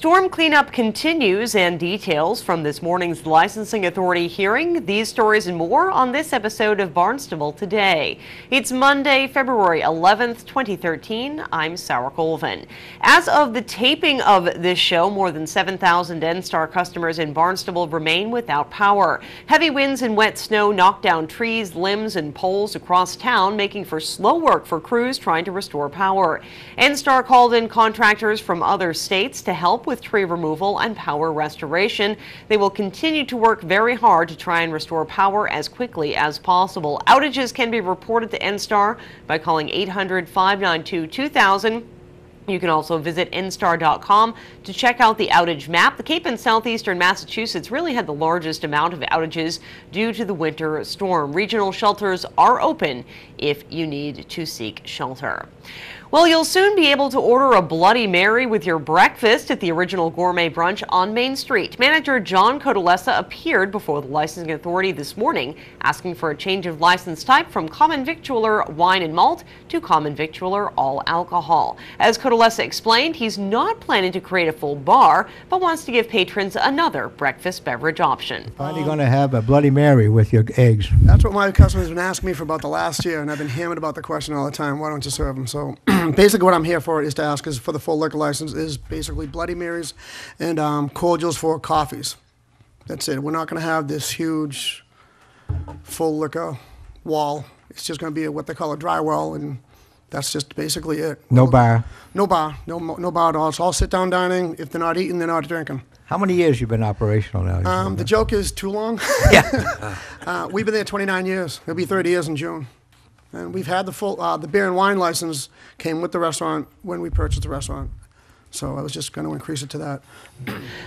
Storm cleanup continues, and details from this morning's Licensing Authority hearing. These stories and more on this episode of Barnstable Today. It's Monday, February 11th, 2013. I'm Sarah Colvin. As of the taping of this show, more than 7,000 NSTAR customers in Barnstable remain without power. Heavy winds and wet snow knocked down trees, limbs, and poles across town, making for slow work for crews trying to restore power. NSTAR called in contractors from other states to help with tree removal and power restoration. They will continue to work very hard to try and restore power as quickly as possible. Outages can be reported to NSTAR by calling 800-592-2000. You can also visit nstar.com to check out the outage map. The Cape and southeastern Massachusetts really had the largest amount of outages due to the winter storm. Regional shelters are open if you need to seek shelter. Well, you'll soon be able to order a Bloody Mary with your breakfast at the Original Gourmet Brunch on Main Street. Manager John Cotter appeared before the Licensing Authority this morning, asking for a change of license type from common victualler wine and malt to common victualler all alcohol. As Cotter explained, he's not planning to create a full bar, but wants to give patrons another breakfast beverage option. Finally going to have a Bloody Mary with your eggs. That's what my customers have been asking me for about the last year, and I've been hammered about the question all the time. Why don't you serve them? So basically what I'm here for is to ask is for the full liquor license is basically Bloody Marys and cordials for coffees. That's it. We're not going to have this huge full liquor wall. It's just going to be what they call a dry well, and that's just basically it. No bar? No bar. No bar at all. It's all sit-down dining. If they're not eating, they're not drinking. How many years you been operational now? The joke is too long. Yeah. We've been there 29 years. It'll be 30 years in June. And we've had the full, the beer and wine license came with the restaurant when we purchased the restaurant. So I was just going to increase it to that.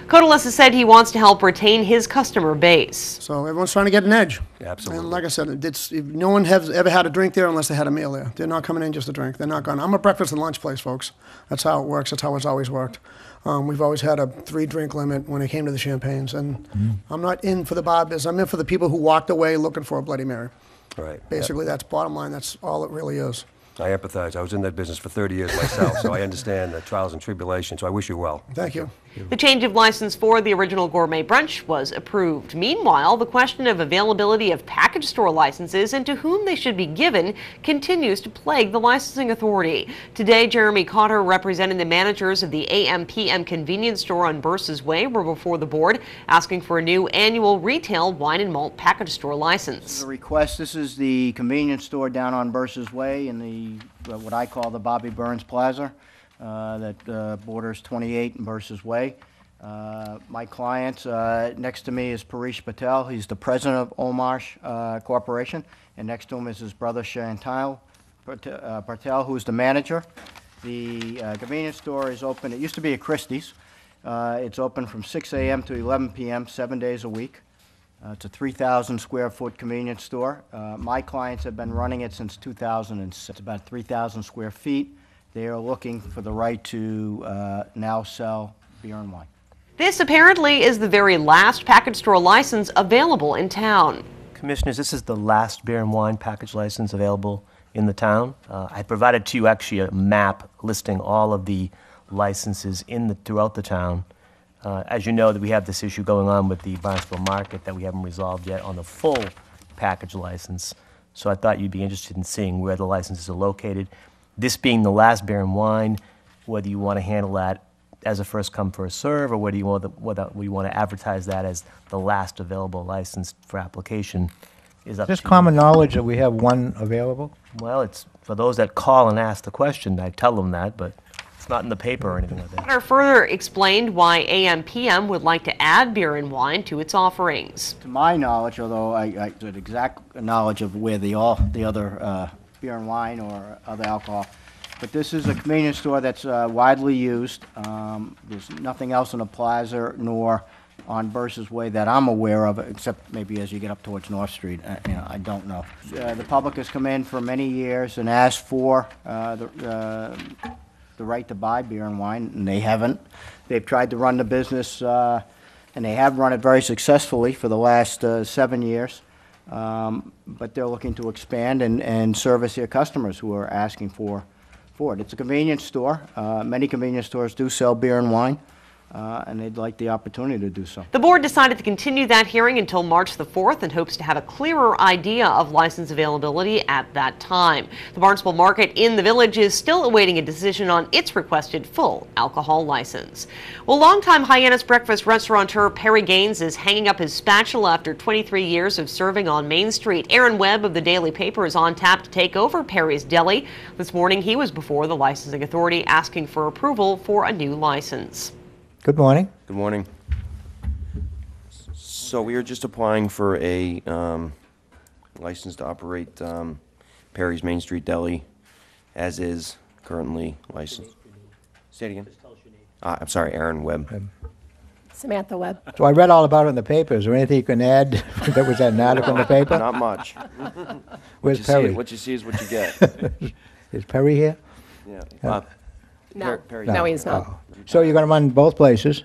Cotter said he wants to help retain his customer base. So everyone's trying to get an edge. Yeah, absolutely. And like I said, no one has ever had a drink there unless they had a meal there. They're not coming in just to drink. They're not going. I'm a breakfast and lunch place, folks. That's how it works. That's how it's always worked. We've always had a 3-drink limit when it came to the champagnes. And I'm not in for the bar business. I'm in for the people who walked away looking for a Bloody Mary. Right. Basically, that's bottom line. That's all it really is. I empathize. I was in that business for 30 years myself, so I understand the trials and tribulations, so I wish you well. Thank you. The change of license for the Original Gourmet Brunch was approved. Meanwhile, the question of availability of package store licenses and to whom they should be given continues to plague the Licensing Authority. Today, Jeremy Cotter, representing the managers of the AM/PM convenience store on Burses Way, were before the board asking for a new annual retail wine and malt package store license. This is a request. This is the convenience store down on Burses Way in the what I call the Bobby Burns Plaza. That borders 28 and Burses Way. My client next to me is Paresh Patel. He's the president of Omarsh Corporation, and next to him is his brother Chantal Patel, who's the manager. The convenience store is open. It used to be a Christie's. It's open from 6 a.m. to 11 p.m. 7 days a week. It's a 3,000 square foot convenience store. My clients have been running it since 2006. It's about 3,000 square feet. They are looking for the right to now sell beer and wine. This apparently is the very last package store license available in town. Commissioners, this is the last beer and wine package license available in the town. I provided to you actually a map listing all of the licenses throughout the town. As you know, that we have this issue going on with the Barnstable market that we haven't resolved yet on the full package license. So I thought you'd be interested in seeing where the licenses are located. This being the last beer and wine, whether you want to handle that as a first come first serve, or whether you want to advertise that as the last available license for application, is up to you. Is this common knowledge that we have one available? Well, it's for those that call and ask the question. I tell them that, but it's not in the paper or anything like that. Cotter further explained why AM/PM would like to add beer and wine to its offerings. To my knowledge, although I had exact knowledge of where the other beer and wine or other alcohol. But this is a convenience store that's widely used. There's nothing else in the plaza nor on Burses Way that I'm aware of, except maybe as you get up towards North Street. I don't know. The public has come in for many years and asked for the right to buy beer and wine, and they haven't. They've tried to run the business, and they have run it very successfully for the last 7 years. But they're looking to expand and service their customers who are asking for it. It's a convenience store. Many convenience stores do sell beer and wine. and they'd like the opportunity to do so. The board decided to continue that hearing until March the 4th and hopes to have a clearer idea of license availability at that time. The Barnstable Market in the Village is still awaiting a decision on its requested full alcohol license. Well, longtime Hyannis breakfast restaurateur Perry Gaines is hanging up his spatula after 23 years of serving on Main Street. Aaron Webb of the Daily Paper is on tap to take over Perry's Deli. This morning he was before the licensing authority asking for approval for a new license. Good morning. Good morning. So we are just applying for a license to operate Perry's Main Street Deli, as is currently licensed. Say it again. I'm sorry, Aaron Webb. Samantha Webb. So I read all about it in the paper. Is there anything you can add that was an article in the paper? Not much. Where's Perry? What you see is what you get. Is Perry here? Yeah. No, Perry. no, he's not. Oh. So you're going to run both places?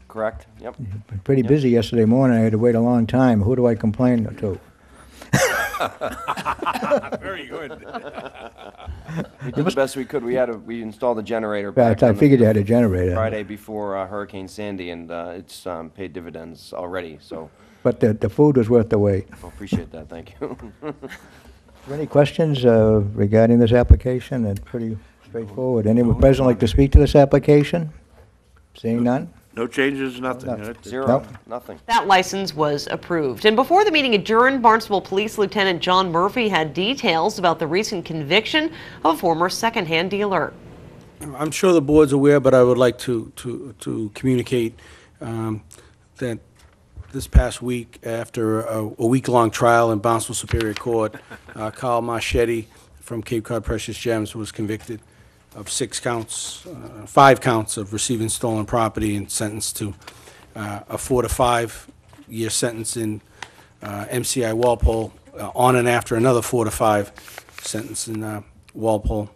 Correct. Yep. Been pretty busy yesterday morning. I had to wait a long time. Who do I complain to? Very good. We did the best we could. We installed a generator Yeah, back I on the figured you had a generator. Friday before Hurricane Sandy, and it's paid dividends already. So But the food was worth the wait. I appreciate that. Thank you. Any questions regarding this application? It's pretty straightforward. Anyone present like to speak to this application? Seeing none? No changes, nothing. No. Zero. Nope. Nothing. That license was approved. And before the meeting adjourned, Barnstable Police Lieutenant John Murphy had details about the recent conviction of a former secondhand dealer. I'm sure the board's aware, but I would like to communicate that this past week, after a week-long trial in Barnstable Superior Court, Carl Marchetti from Cape Cod Precious Gems was convicted of 5 counts of receiving stolen property and sentenced to a 4 to 5 year sentence in MCI Walpole, on and after another 4 to 5 sentence in Walpole.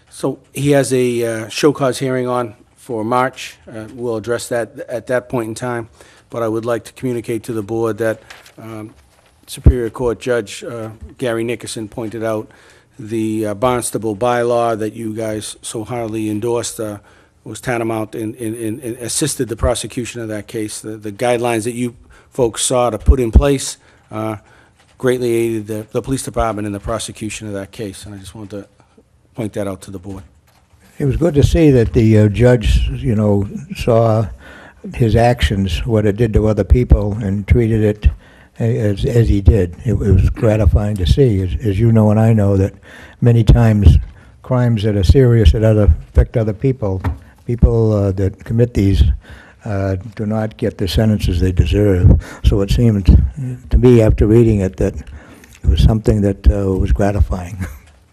So he has a show cause hearing on for March. We'll address that at that point in time, but I would like to communicate to the board that Superior Court Judge Gary Nickerson pointed out the Barnstable bylaw that you guys so heartily endorsed was tantamount and assisted the prosecution of that case. The guidelines that you folks saw to put in place greatly aided the police department in the prosecution of that case, and I just wanted to point that out to the board. It was good to see that the judge, saw his actions, what it did to other people, and treated it as he did. It was gratifying to see, as you know and I know, that many times crimes that are serious that affect other people that commit these do not get the sentences they deserve. So it seemed to me, after reading it, that it was something that was gratifying.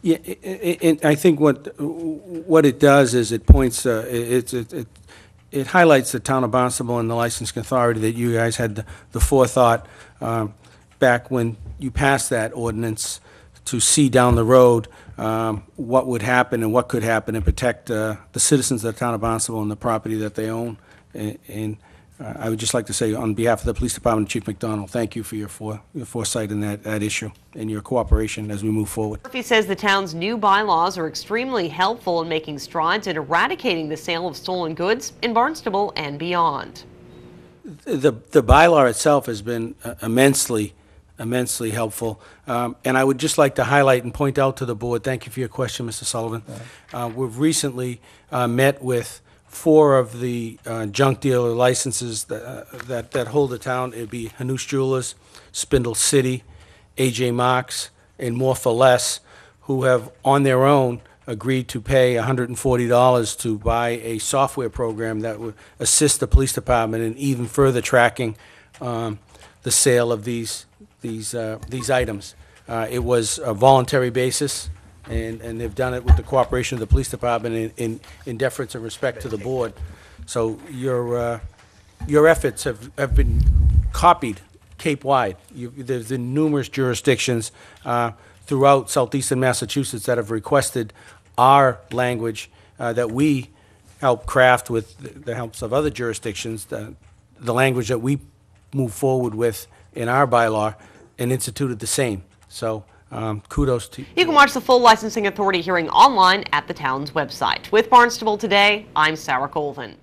Yeah, and I think what it does is it points, it highlights the town of Barnstable and the licensing authority that you guys had the forethought back when you passed that ordinance to see down the road what would happen and what could happen and protect the citizens of the town of Barnstable and the property that they own. And I would just like to say, on behalf of the Police Department, Chief McDonald, thank you for your foresight in that issue and your cooperation as we move forward. Murphy says the town's new bylaws are extremely helpful in making strides in eradicating the sale of stolen goods in Barnstable and beyond. The bylaw itself has been immensely helpful. And I would just like to highlight and point out to the board, thank you for your question, Mr. Sullivan. We've recently met with 4 of the junk dealer licenses that hold the town. It'd be Hanush Jewelers, Spindle City, AJ Marks, and More for Less, who have on their own agreed to pay $140 to buy a software program that would assist the police department in even further tracking the sale of these items. It was a voluntary basis, and they've done it with the cooperation of the police department in deference and respect to the board. So your efforts have been copied Cape-wide. There's been numerous jurisdictions throughout southeastern Massachusetts that have requested our language that we help craft with the helps of other jurisdictions, the language that we move forward with in our bylaw, and instituted the same. So kudos to you. You can watch the full licensing authority hearing online at the town's website. With Barnstable Today, I'm Sarah Colvin.